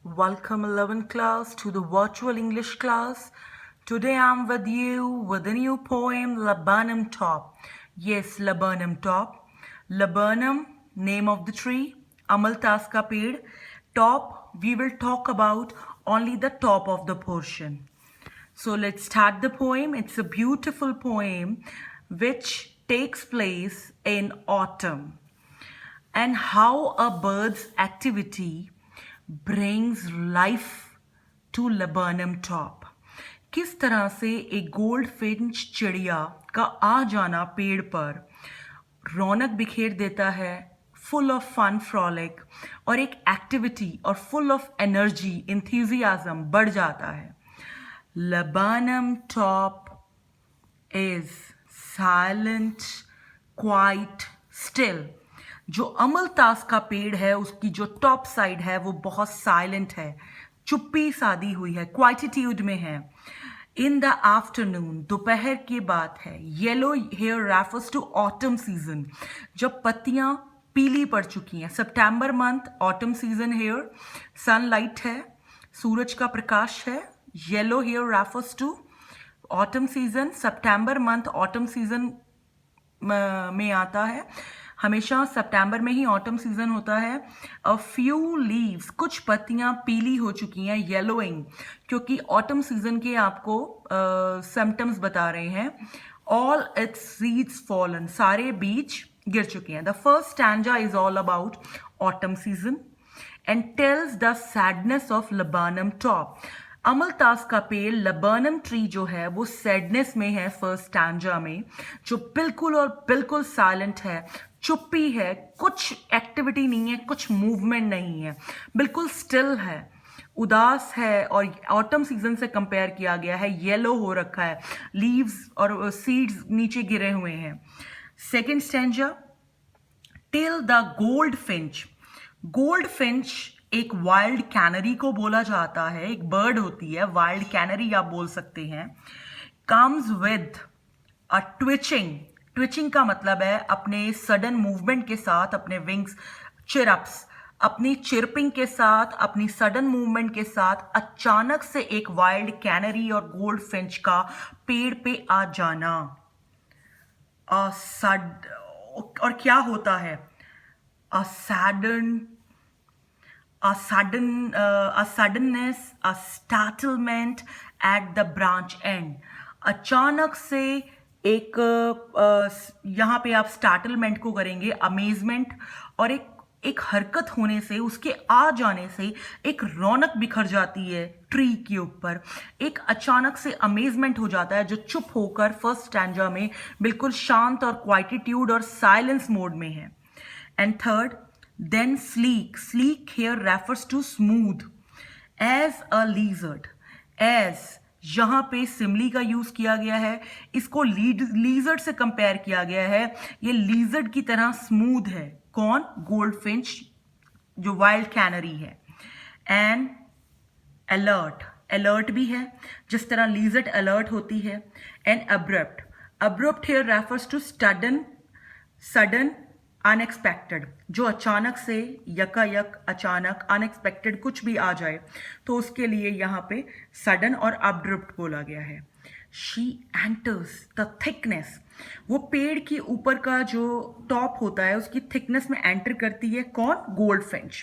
Welcome 11th class to the virtual English class. Today I'm with you with a new poem, Laburnum Top. Yes, Laburnum Top. Laburnum, name of the tree. Amaltas ka ped. Top, we will talk about only the top of the portion. So let's start the poem. It's a beautiful poem which takes place in autumn. And how a bird's activity brings life to laburnum top. किस तरह से एक gold Finch चिड़िया का आ जाना पेड़ पर रौनक बिखेर देता है, फुल ऑफ फन फ्रॉलिक और एक एक्टिविटी और फुल ऑफ एनर्जी इंथ्यूजियाज्म बढ़ जाता है. Laburnum top is silent, quite, still. जो अमलतास का पेड़ है उसकी जो टॉप साइड है वो बहुत साइलेंट है, चुप्पी सादी हुई है, क्वाइटिट्यूड में है. इन द आफ्टरनून, दोपहर की बात है. Yellow hair refers to autumn season, जब पत्तियां पीली पड़ चुकी हैं. सितंबर month, autumn season hair, sunlight है, सूरज का प्रकाश है. Yellow hair refers to autumn season. सितंबर मंथ ऑटम सीजन में आता है. हमेशा सितंबर में ही ऑटम सीजन होता है. अ फ्यू लीव्स, कुछ पत्तियां पीली हो चुकी हैं, येलोइंग, क्योंकि ऑटम सीजन के आपको सिम्टम्स बता रहे हैं. ऑल इट्स सीड्स फॉलन, सारे बीज गिर चुके हैं. The first stanza is all about autumn season and tells the sadness of laburnum top. अमलतास का पेड़ लबर्नम ट्री जो है वो सैडनेस में है फर्स्ट स्टैंजा में, जो बिल्कुल और बिल्कुल साइलेंट है, चुप्पी है, कुछ एक्टिविटी नहीं है, कुछ मूवमेंट नहीं है, बिल्कुल स्टिल है, उदास है. और ऑटम सीजन से कंपेयर किया गया है, येलो हो रखा है, लीव्स और सीड्स नीचे गिरे हुए हैं. Second stanza, till the gold Finch. Gold Finch एक वाइल्ड कैनरी को बोला जाता है, एक बर्ड होती है, वाइल्ड कैनरी आप बोल सकते हैं. Comes with a twitching. Twitching का मतलब है अपने सडन मूवमेंट के साथ, अपने विंग्स चिरप्स, अपनी चिरपिंग के साथ, अपनी सडन मूवमेंट के साथ अचानक से एक वाइल्ड कैनरी और गोल्ड फिंच का पेड़ पे आ जाना. और क्या होता है? a suddenness, a startlement at the branch end. अचानक से एक यहाँ पे आप स्टार्टलमेंट को करेंगे, अमेजमेंट, और एक हरकत होने से, उसके आ जाने से एक रौनक बिखर जाती है ट्री के ऊपर. एक अचानक से अमेजमेंट हो जाता है जो चुप होकर फर्स्ट स्टैंजा में बिल्कुल शांत और क्वाइटिट्यूड और साइलेंस मोड में है. And third, then sleek. Sleek here refers to smooth. As a lizard. As यहाँ पे सिमली का यूज किया गया है, इसको लीजर्ड से कंपेयर किया गया है. ये लीजर्ड की तरह स्मूथ है. कौन? गोल्ड फिंच, जो वाइल्ड कैनरी है. एंड अलर्ट, अलर्ट भी है, जिस तरह लीजर्ड अलर्ट होती है. And abrupt. Abrupt here refers to sudden, unexpected, जो अचानक से, यकायक, अचानक, अनएक्सपेक्टेड कुछ भी आ जाए तो उसके लिए यहाँ पे सडन और अब्रप्ट बोला गया है. She enters the thickness. वो पेड़ के ऊपर का जो टॉप होता है उसकी थिकनेस में एंटर करती है. कौन? Gold Finch.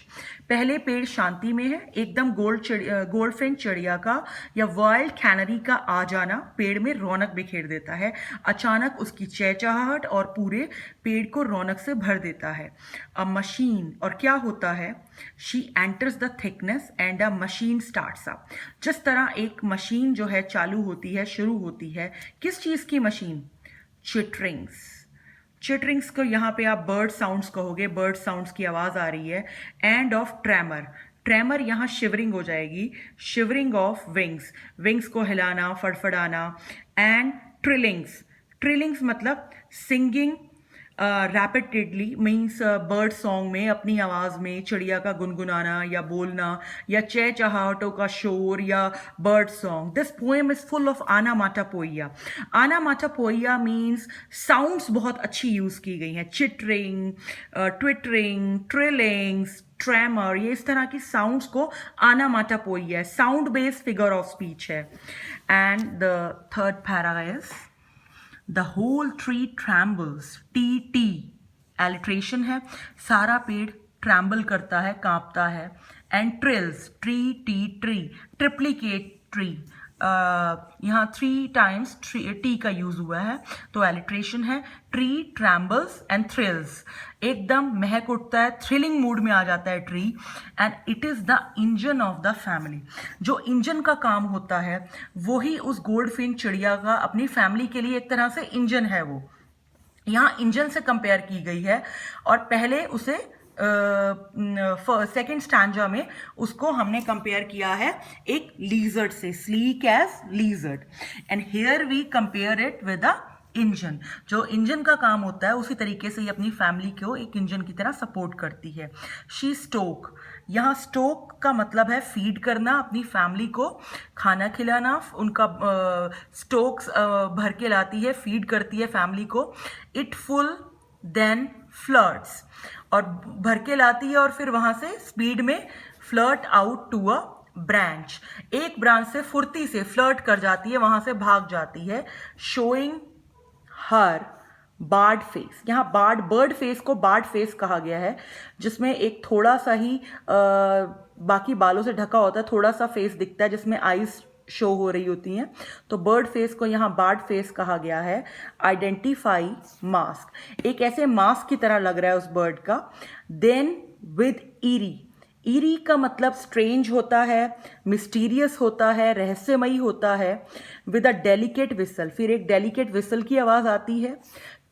पहले पेड़ शांति में है, एकदम गोल्ड फिंच चिड़िया का या वाइल्ड कैनरी का आ जाना पेड़ में रौनक बिखेर देता है. अचानक उसकी चहचहाहट और पूरे पेड़ को रौनक से भर देता है. अ मशीन. और क्या होता है? She enters the thickness and a machine starts up. जिस तरह एक मशीन जो है चालू होती है, शुरू होती है. किस चीज़ की मशीन? चिटरिंग्स. चिटरिंग्स को यहाँ पे आप बर्ड साउंड्स कहोगे, बर्ड साउंड्स की आवाज़ आ रही है. And of tremor. ट्रेमर यहाँ शिवरिंग हो जाएगी, शिवरिंग ऑफ विंग्स, विंग्स को हिलाना, फड़फड़ाना. And trillings. ट्रिलिंग्स मतलब singing rapidly, means bird song में अपनी आवाज़ में चिड़िया का गुनगुनाना या बोलना, या चहचहाहटों का शोर, या bird song. This poem is full of onomatopoeia. Onomatopoeia means sounds बहुत अच्छी यूज़ की गई हैं. चिटरिंग, ट्विटरिंग, ट्रिलिंग्स, ट्रेमर, ये इस तरह की साउंड्स को आनामाटापोइया है, sound based figure of speech है. And the third para is the whole tree trembles. T T alliteration है, सारा पेड़ ट्रैम्बल करता है, कांपता है. And trills, tree T tree, triplicate tree, यहाँ 3 टाइम्स टी का यूज हुआ है, तो एलिट्रेशन है. ट्री ट्रैम्बल्स एंड थ्रिल्स, एकदम महक उठता है, थ्रिलिंग मूड में आ जाता है tree. And it is the engine of the family. जो इंजन का काम होता है वही उस गोल्डफिन चिड़िया का अपनी फैमिली के लिए एक तरह से इंजन है. वो यहाँ इंजन से कंपेयर की गई है, और पहले उसे सेकेंड स्टैंजा में उसको हमने कंपेयर किया है एक लीजर्ड से, sleek as lizard. And here we compare it with the engine. जो इंजन का काम होता है उसी तरीके से ही अपनी फैमिली को एक इंजन की तरह सपोर्ट करती है. शी स्टोक, यहाँ स्टोक का मतलब है फीड करना, अपनी फैमिली को खाना खिलाना. उनका स्टोक्स भर के लाती है, फीड करती है फैमिली को. इट फुल देन फ्लर्ट्स, और भर के लाती है और फिर वहां से स्पीड में flirt out to a branch, एक ब्रांच से फुर्ती से फ्लर्ट कर जाती है, वहां से भाग जाती है. शोइंग हर बार्ड फेस, यहाँ बर्ड फेस को बार्ड फेस कहा गया है, जिसमें एक थोड़ा सा ही बाकी बालों से ढका होता है, थोड़ा सा फेस दिखता है जिसमें आईज शो हो रही होती हैं, तो बर्ड फेस को यहाँ बार्ड फेस कहा गया है. आइडेंटिफाई मास्क, एक ऐसे मास्क की तरह लग रहा है उस बर्ड का. देन विद ईरी, ईरी का मतलब स्ट्रेंज होता है, मिस्टीरियस होता है, रहस्यमयी होता है. विद अ डेलिकेट विसल, फिर एक डेलिकेट विसल की आवाज आती है,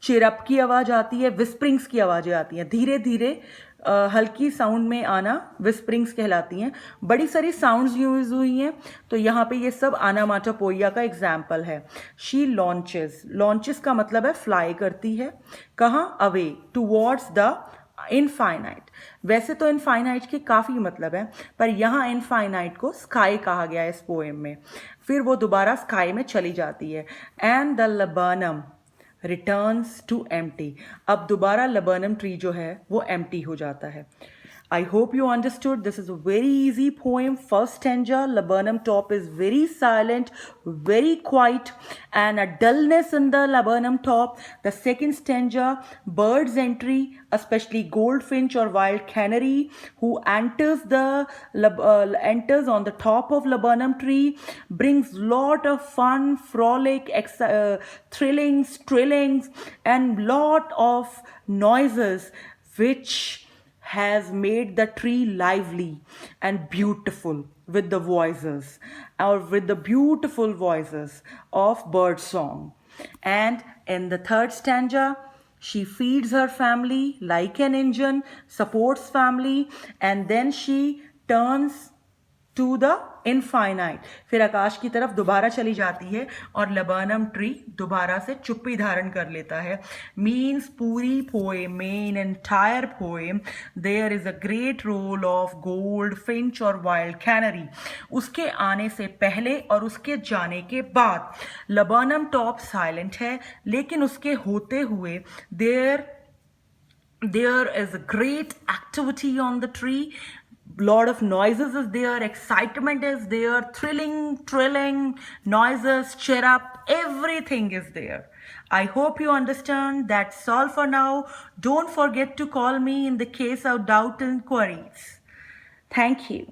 चिरप की आवाज आती है, विस्परिंग्स की आवाजें आती हैं, धीरे धीरे हल्की साउंड में आना विस्परिंग्स कहलाती हैं. बड़ी सारी साउंड्स यूज हुई हैं, तो यहाँ पे ये सब आनामाटापोइया का एग्जाम्पल है. शी लॉन्चेस, लॉन्चेस का मतलब है फ्लाई करती है. कहाँ? Away, towards the infinite. वैसे तो इनफाइनाइट के काफ़ी मतलब है, पर यहाँ इनफाइनाइट को स्काई कहा गया है इस पोएम में. फिर वो दोबारा स्काई में चली जाती है. And the laburnum returns to empty, अब दोबारा लबनम ट्री जो है वो एम्प्टी हो जाता है. I hope you understood. This is a very easy poem. First stanza, laburnum top is very silent, very quiet, and a dullness in the laburnum top. The second stanza, bird's entry, especially goldfinch or wild canary, who enters enters on the top of laburnum tree, brings lot of fun, frolic, thrillings, trillings, and lot of noises, which has made the tree lively and beautiful with the voices, or with the beautiful voices of bird song. And in the third stanza, she feeds her family like an engine, supports family, and then she turns to the infinite, फिर आकाश की तरफ दोबारा चली जाती है और लबनम tree दोबारा से चुप्पी धारण कर लेता है. मीन्स पूरी पोएम में, in entire poem, there is a great role of goldfinch और वाइल्ड कैनरी. उसके आने से पहले और उसके जाने के बाद लबनम टॉप साइलेंट है, लेकिन उसके होते हुए there is a great activity on the tree. Lot of noises is there, excitement is there, trilling noises, chirrup, everything is there. I hope you understand. That's all for now. Don't forget to call me in the case of doubt and queries. Thank you.